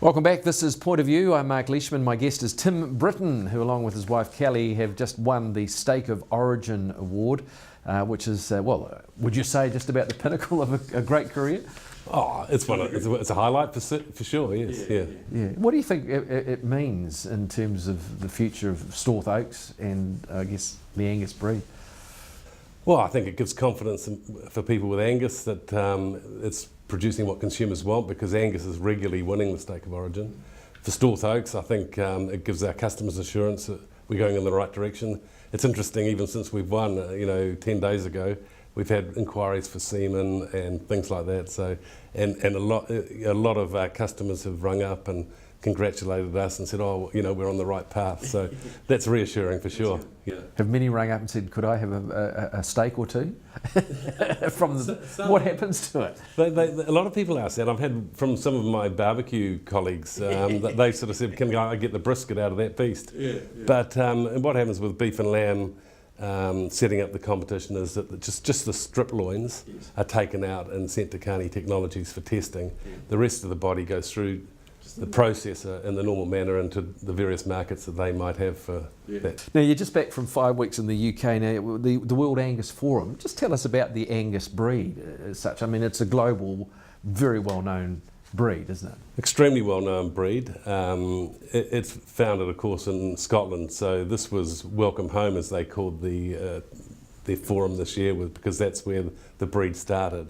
Welcome back. This is Point of View. I'm Mark Leishman. My guest is Tim Brittain, who along with his wife Kelly have just won the Steak of Origin Award, which is, would you say just about the pinnacle of a great career? Oh, it's a highlight for sure, yes. Yeah. What do you think it means in terms of the future of Storth Oaks and, I guess, the Angus breed? Well, I think it gives confidence for people with Angus that it's producing what consumers want, because Angus is regularly winning the Steak of Origin. For Storth Oaks, I think it gives our customers assurance that we're going in the right direction. It's interesting, even since we've won, 10 days ago, we've had inquiries for semen and things like that. So, and a lot of our customers have rung up and congratulated us and said, we're on the right path. So that's reassuring for sure. Yeah. Have many rung up and said, could I have a steak or two? What happens to it? A lot of people ask that. I've had from some of my barbecue colleagues, they sort of said, can I get the brisket out of that beast? Yeah. But what happens with beef and lamb, setting up the competition, is that just the strip loins are taken out and sent to Carney Technologies for testing. Yeah. The rest of the body goes through the processor in the normal manner into the various markets that they might have for that. Now, you're just back from 5 weeks in the UK now, the World Angus Forum. Just tell us about the Angus breed as such. I mean, it's a global, very well-known breed, isn't it? Extremely well-known breed. It's founded, of course, in Scotland, so this was welcome home, as they called their forum this year, because that's where the breed started.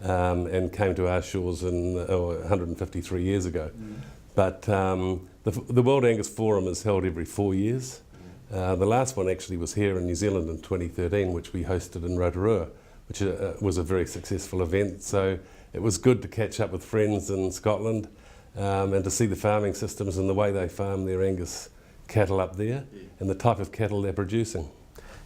And came to our shores 153 years ago. Mm. But the World Angus Forum is held every 4 years. The last one actually was here in New Zealand in 2013, which we hosted in Rotorua, which was a very successful event. So it was good to catch up with friends in Scotland and to see the farming systems and the way they farm their Angus cattle up there and the type of cattle they're producing.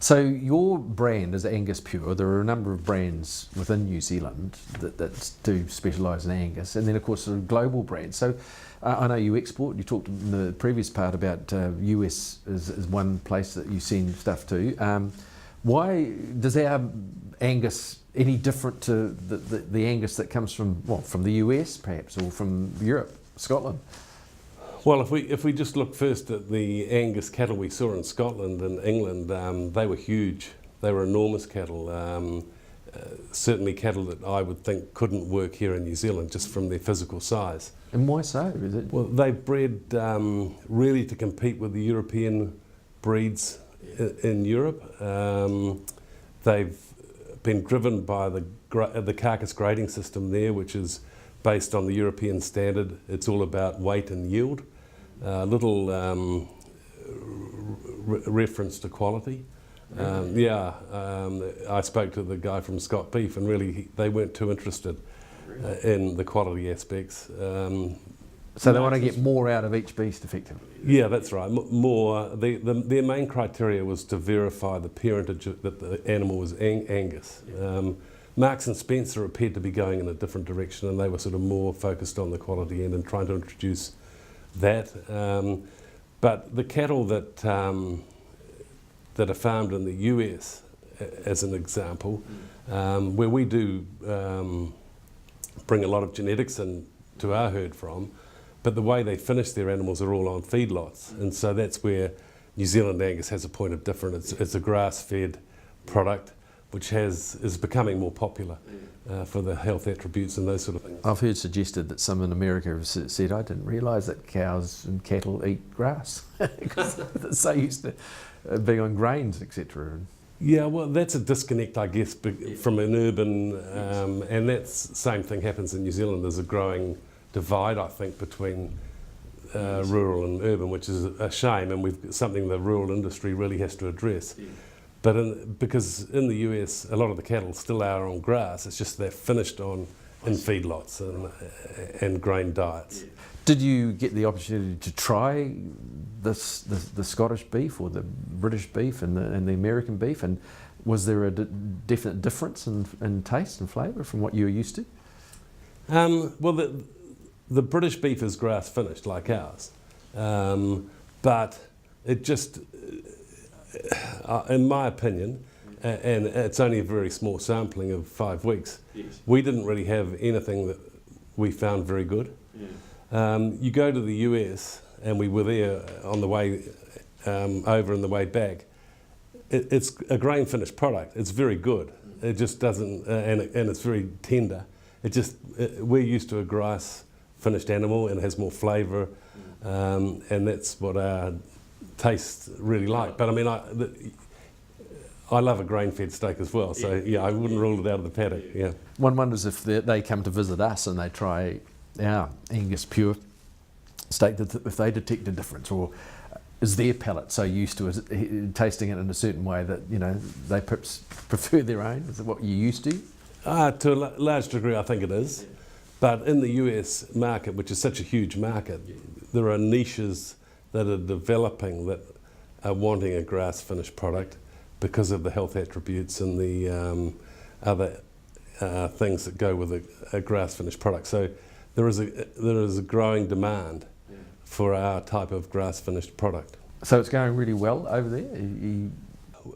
So your brand is AngusPure. There are a number of brands within New Zealand that do specialise in Angus, and then of course there are global brands. So I know you export. You talked in the previous part about US is one place that you send stuff to. Why does our Angus any different to the Angus that comes from the US perhaps, or from Europe, Scotland? Well, if we just look first at the Angus cattle we saw in Scotland and England, they were huge. They were enormous cattle. Certainly cattle that I would think couldn't work here in New Zealand just from their physical size. And why so? Is it? Well, they've bred really to compete with the European breeds in Europe. They've been driven by the carcass grading system there, which is based on the European standard. It's all about weight and yield. Little reference to quality. I spoke to the guy from Scott Beef, and really they weren't too interested in the quality aspects. So they want to get more out of each beast, effectively. Yeah, that's right. More. Their main criteria was to verify the parentage that the animal was Angus. Marks and Spencer appeared to be going in a different direction, and they were sort of more focused on the quality end and trying to introduce that. But the cattle that are farmed in the US, as an example, where we do bring a lot of genetics into our herd from, but the way they finish their animals are all on feedlots, and so that's where New Zealand Angus has a point of difference. It's a grass-fed product, which is becoming more popular for the health attributes and those sort of things. I've heard suggested that some in America have said, I didn't realise that cows and cattle eat grass, because they're so used to being on grains, etc. Yeah, well, that's a disconnect, I guess, from an urban, and that same thing happens in New Zealand. There's a growing divide, I think, between rural and urban, which is a shame, and something the rural industry really has to address. Yeah. But because in the US, a lot of the cattle still are on grass, it's just they're finished in feedlots and grain diets. Yeah. Did you get the opportunity to try the Scottish beef or the British beef and the American beef, and was there a definite difference in taste and flavour from what you were used to? Well, the British beef is grass finished like ours, but it just, in my opinion, and it's only a very small sampling of 5 weeks, we didn't really have anything that we found very good. You go to the US, and we were there on the way over and the way back. It's a grain finished product. It's very good. It just doesn't, and it's very tender. We're used to a grass finished animal, and it has more flavour, and that's what our tastes really like. But I mean, I love a grain-fed steak as well, so yeah, I wouldn't rule it out of the paddock. Yeah. One wonders if they come to visit us and they try our AngusPure steak, if they detect a difference, or is their palate so used to tasting it in a certain way that, you know, they perhaps prefer their own? Is it what you're used to? To a large degree, I think it is. But in the US market, which is such a huge market, there are niches that are developing that are wanting a grass-finished product because of the health attributes and the other things that go with a grass-finished product. So there is a growing demand for our type of grass-finished product. So it's going really well over there?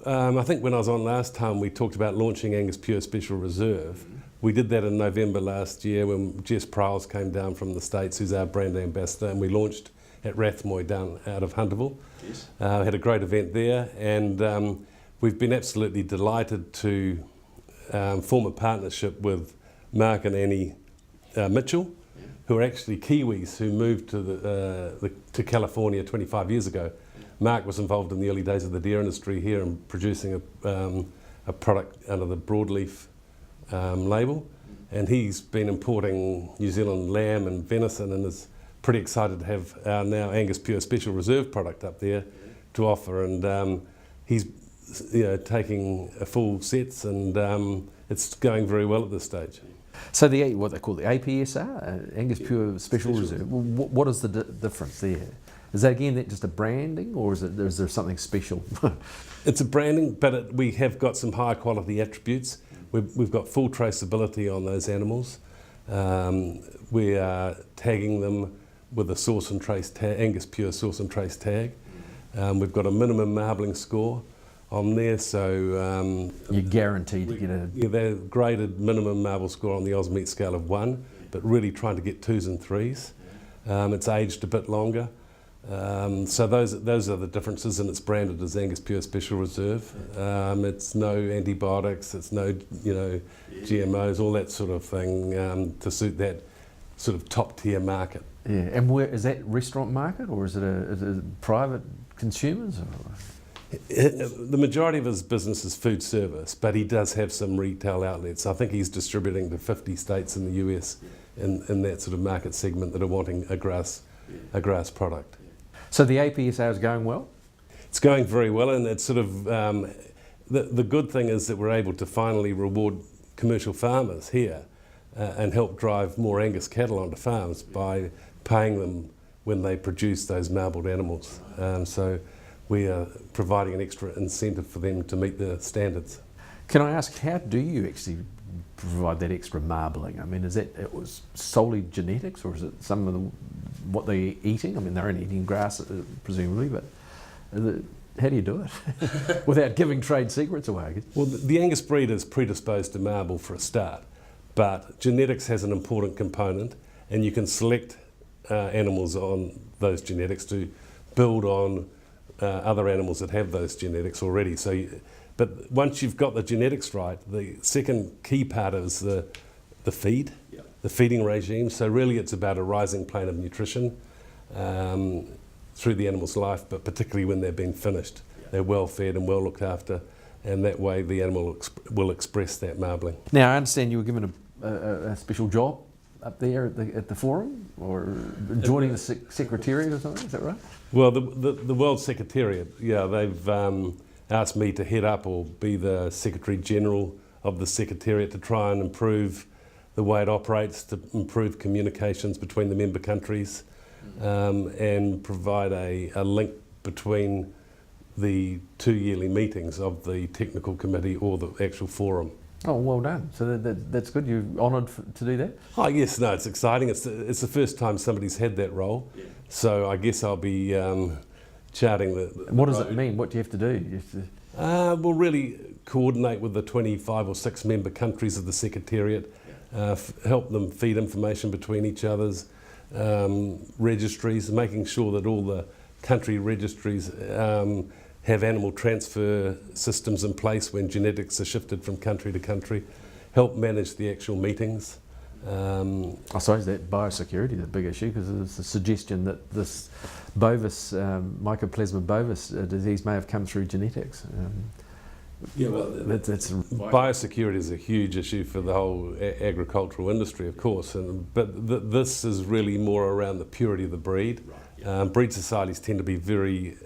I think when I was on last time, we talked about launching AngusPure Special Reserve. We did that in November last year when Jess Prowles came down from the States, who's our brand ambassador, and we launched at Rathmoy down out of Hunterville. Yes. Had a great event there, and we've been absolutely delighted to form a partnership with Mark and Annie Mitchell, who are actually Kiwis who moved to California 25 years ago. Mark was involved in the early days of the deer industry here and producing a product under the broadleaf label, and he's been importing New Zealand lamb and venison, and is pretty excited to have our now AngusPure Special Reserve product up there to offer, and he's taking full sets, and it's going very well at this stage. So what they call the APSR, AngusPure Special Reserve, what is the difference there? Is that again just a branding, or is there something special? It's a branding, but we have got some high quality attributes. We've got full traceability on those animals. We are tagging them with a source and trace tag, AngusPure source and trace tag. We've got a minimum marbling score on there, so you're guaranteed to get a... Yeah, they're graded minimum marble score on the Osmeat scale of 1, but really trying to get 2s and 3s. It's aged a bit longer. So those are the differences, and it's branded as AngusPure Special Reserve. It's no antibiotics, it's no GMOs, all that sort of thing to suit that sort of top tier market. Yeah, and where is that restaurant market, or is it private consumers? The majority of his business is food service, but he does have some retail outlets. I think he's distributing to 50 states in the US in that sort of market segment that are wanting a grass product. So the APSR is going well? It's going very well, and it's sort of the good thing is that we're able to finally reward commercial farmers here and help drive more Angus cattle onto farms by paying them when they produce those marbled animals. So we are providing an extra incentive for them to meet the standards. Can I ask, how do you actually provide that extra marbling? I mean, it was solely genetics, or is it some of what they're eating? I mean, they're only eating grass, presumably, but how do you do it without giving trade secrets away, I guess? Well, the Angus breed is predisposed to marble for a start, but genetics has an important component, and you can select animals on those genetics to build on other animals that have those genetics already. But once you've got the genetics right, the second key part is the feed, the feeding regime. So really it's about a rising plane of nutrition through the animal's life, but particularly when they've been finished. They're well fed and well looked after, and that way the animal will express that marbling. Now I understand you were given a special job up there at the forum, or joining the Secretariat or something, is that right? Well, the World Secretariat, they've asked me to head up or be the Secretary General of the Secretariat to try and improve the way it operates, to improve communications between the member countries, and provide a link between the 2 yearly meetings of the technical committee or the actual forum. Oh, well done. So that's good. You're honoured to do that? Oh, yes. No, it's exciting. It's the first time somebody's had that role. Yeah. So I guess I'll be charting the What does it mean? What do you have to do? You have to... We'll really coordinate with the 25 or 6 member countries of the Secretariat, help them feed information between each others, registries, making sure that all the country registries have animal transfer systems in place when genetics are shifted from country to country, help manage the actual meetings. I suppose that biosecurity is a big issue, because there's the suggestion that this bovis, Mycoplasma bovis disease may have come through genetics. Yeah, well, biosecurity is a huge issue for the whole agricultural industry, of course, but this is really more around the purity of the breed. Right, yeah. Breed societies tend to be very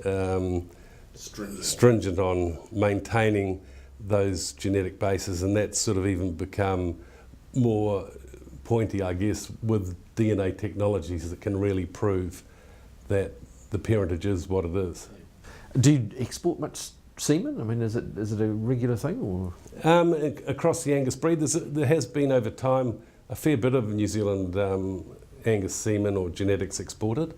stringent on maintaining those genetic bases, and that's sort of even become more pointy, I guess, with DNA technologies that can really prove that the parentage is what it is. Do you export much semen? I mean, is it a regular thing, or? Across the Angus breed, there has been over time a fair bit of New Zealand Angus semen or genetics exported.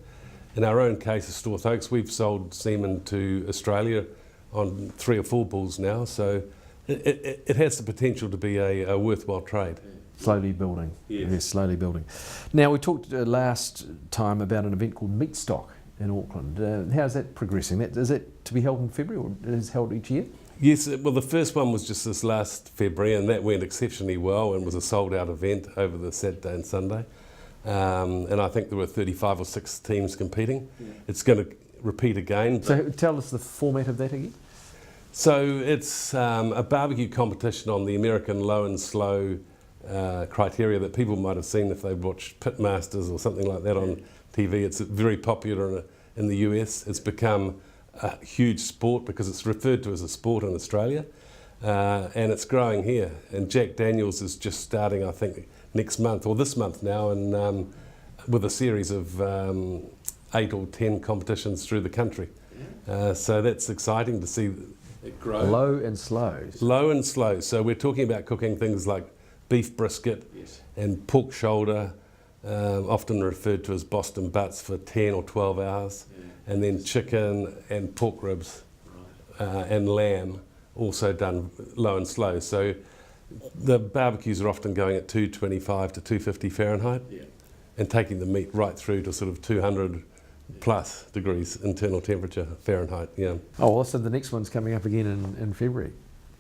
In our own case of Storth Oaks, we've sold semen to Australia on 3 or 4 bulls now, so it has the potential to be a worthwhile trade. Slowly building. Yes, slowly building. Now, we talked last time about an event called Meat Stock in Auckland. How's that progressing? Is it to be held in February, or is it held each year? Yes, well, the first one was just this last February, and that went exceptionally well and was a sold-out event over the Saturday and Sunday. And I think there were 35 or 6 teams competing. Yeah. It's going to repeat again. So tell us the format of that again. So it's a barbecue competition on the American low and slow criteria that people might have seen if they've watched Pitmasters or something like that on TV. It's very popular in the US. It's become a huge sport because it's referred to as a sport in Australia, and it's growing here. And Jack Daniels is just starting, I think, next month or this month now, and with a series of 8 or 10 competitions through the country. So that's exciting to see it grow. Low and slow. Low and slow. So we're talking about cooking things like beef brisket and pork shoulder, often referred to as Boston butts, for 10 or 12 hours, and then chicken and pork ribs and lamb, also done low and slow. So the barbecues are often going at 225 to 250 Fahrenheit, and taking the meat right through to sort of 200 plus degrees internal temperature Fahrenheit. Yeah. Oh, well, so the next one's coming up again in February.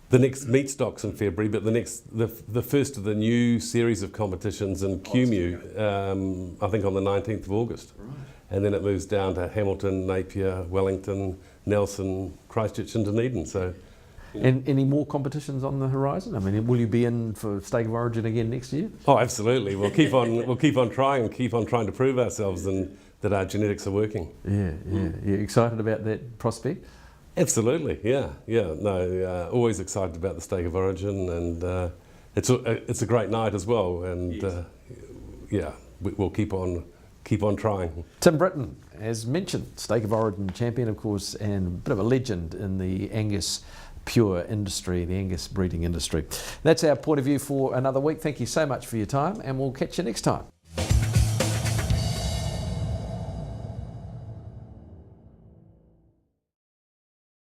The next meat stock's in February, but the first of the new series of competitions in QMU, I think on the 19th of August. Right. And then it moves down to Hamilton, Napier, Wellington, Nelson, Christchurch and Dunedin. So, And any more competitions on the horizon? I mean, will you be in for Stake of Origin again next year? Oh, absolutely. We'll keep on trying and keep on trying to prove ourselves and that our genetics are working. Yeah. You're excited about that prospect? Absolutely, yeah. No, always excited about the Stake of Origin, and it's a great night as well. And we'll keep on trying. Tim Brittain, as mentioned, Stake of Origin champion, of course, and a bit of a legend in the AngusPure industry, the Angus breeding industry. That's our point of view for another week. Thank you so much for your time, and we'll catch you next time.